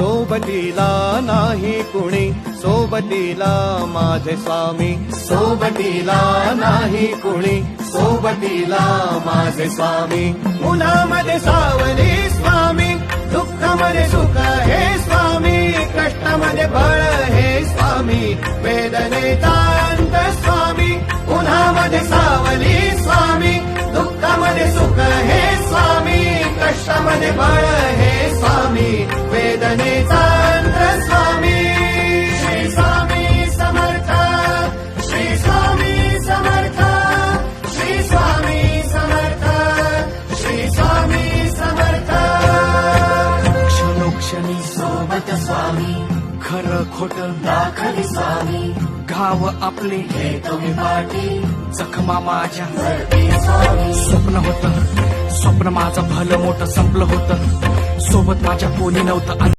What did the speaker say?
सोबतीला नाही कुणी, सोबतीला माझे स्वामी. सोबतीला नाही कुणी, सोबतीला माझे स्वामी. उन्हामध्ये सावली स्वामी, दुःखामध्ये सुख हे स्वामी, कष्टामध्ये बळ हे स्वामी, वेदनेचा अंत स्वामी. उन्हामध्ये सावली स्वामी, दुःखामध्ये सुख हे स्वामी, कष्टामध्ये बळ हे स्वामी, वेदनेचा अंत स्वामी. श्री स्वामी समर्थ, श्री स्वामी समर्थ, श्री स्वामी समर्थ, श्री स्वामी समर्थ. क्षणोक्षणी सोबत स्वामी, खरं खोट दाखली स्वामी, घाव आपले हे तुम्ही पाठी जखमा माझ्या. वरती स्वामी. स्वप्न होतं, स्वप्न माझं भलं मोठं संपलं होतं. सोबत माझ्या कोणी नव्हतं.